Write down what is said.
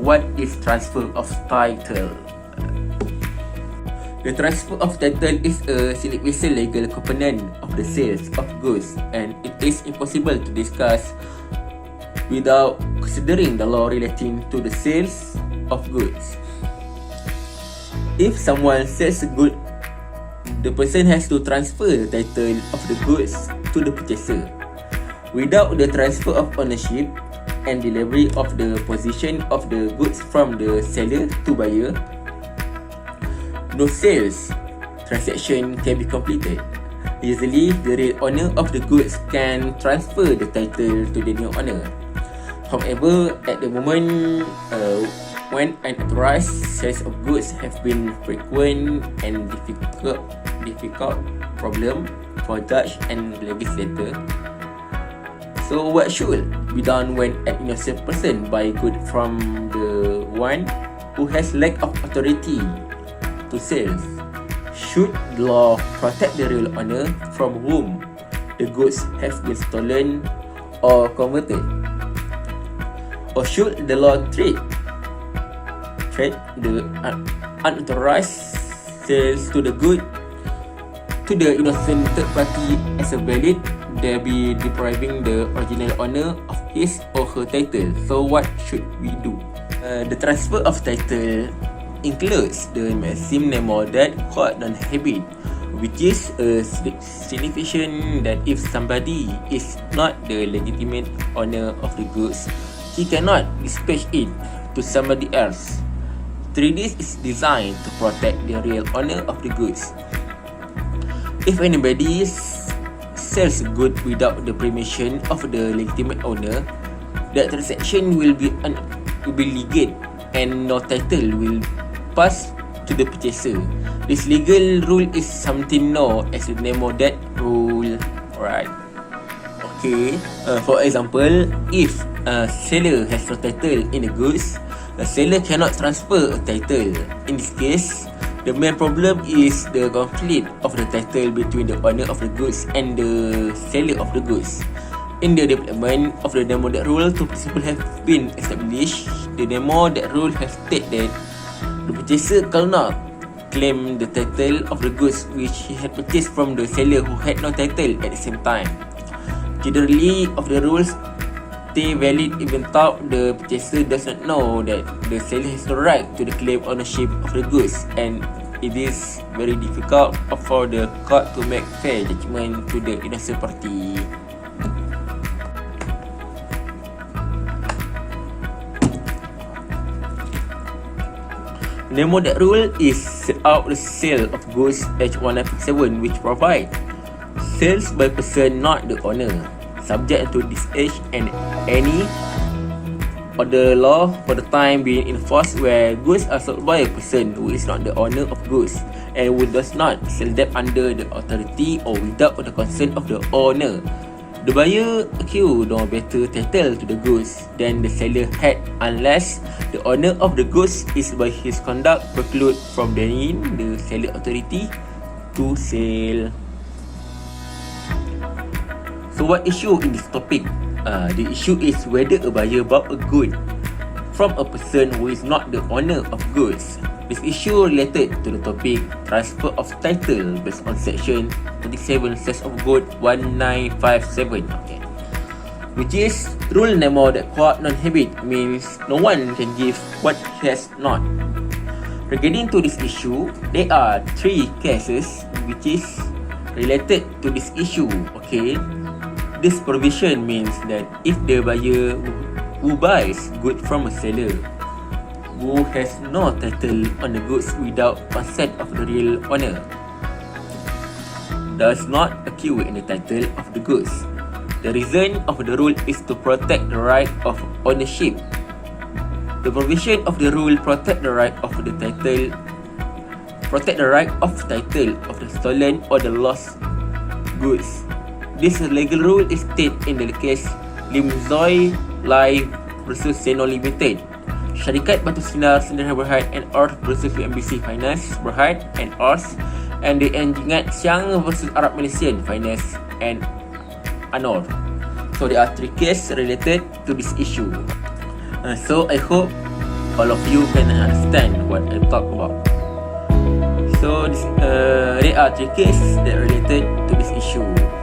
what is transfer of title? The transfer of title is a significant legal component of the sales of goods, and it is impossible to discuss without considering the law relating to the sales of goods. If someone sells a good, the person has to transfer the title of the goods to the purchaser. Without the transfer of ownership and delivery of the possession of the goods from the seller to buyer, no sales transaction can be completed. Usually, the real owner of the goods can transfer the title to the new owner. However, at the moment, when unauthorized sales of goods have been frequent and difficult problem for judge and legislator, so what should be done when an innocent person buy good from the one who has lack of authority to sell? Should the law protect the real owner from whom the goods have been stolen or converted? Or should the law treat the unauthorized sales to the good to the innocent third party as a valid, thereby depriving the original owner of his or her title? So what should we do? The transfer of title includes the maxim nemo that court non-habit, which is a signification that if somebody is not the legitimate owner of the goods, he cannot dispatch it to somebody else. This is designed to protect the real owner of the goods. If anybody sells a good without the permission of the legitimate owner, that transaction will be legal and no title will pass to the purchaser. This legal rule is something known as the nemo that rule. Alright. Okay. For example, if a seller has no title in the goods, the seller cannot transfer a title. In this case, the main problem is the conflict of the title between the owner of the goods and the seller of the goods. In the development of the nemo that rule, two principles have been established. The nemo that rule has stated that the purchaser cannot claim the title of the goods which he had purchased from the seller who had no title at the same time. Generally, of the rules stay valid even though the purchaser does not know that the seller has the right to the claim ownership of the goods, and it is very difficult for the court to make fair judgment to the innocent party. Nemo that rule is set out the sale of goods H 1957, which provide sales by person not the owner, subject to this age and any other law for the time being enforced where goods are sold by a person who is not the owner of goods and who does not sell them under the authority or without the consent of the owner. The buyer accused no better title to the goods than the seller had unless the owner of the goods is by his conduct precluded from denying the seller authority to sell. So what issue in this topic? The issue is whether a buyer bought a good from a person who is not the owner of goods. This issue related to the topic transfer of title based on section 27 sales of good 1957. Okay. Which is rule nemo that court non-habit, means no one can give what he has not. Regarding to this issue, there are three cases which is related to this issue. Okay. This provision means that if the buyer who buys good from a seller who has no title on the goods without consent of the real owner does not acquire any title of the goods. The reason of the rule is to protect the right of ownership. The provision of the rule protect the right of the title of the stolen or the lost goods. This legal rule is stated in the case Limzoy Live versus Seno Limited, Syarikat Batu Sinar Sendirian Berhad and Ors versus UMBC Finance Berhad and Ors, and the Enjingat Siang versus Arab Malaysian Finance and Anor. So there are three cases related to this issue. So I hope all of you can understand what I talk about. So there are three cases that related to this issue.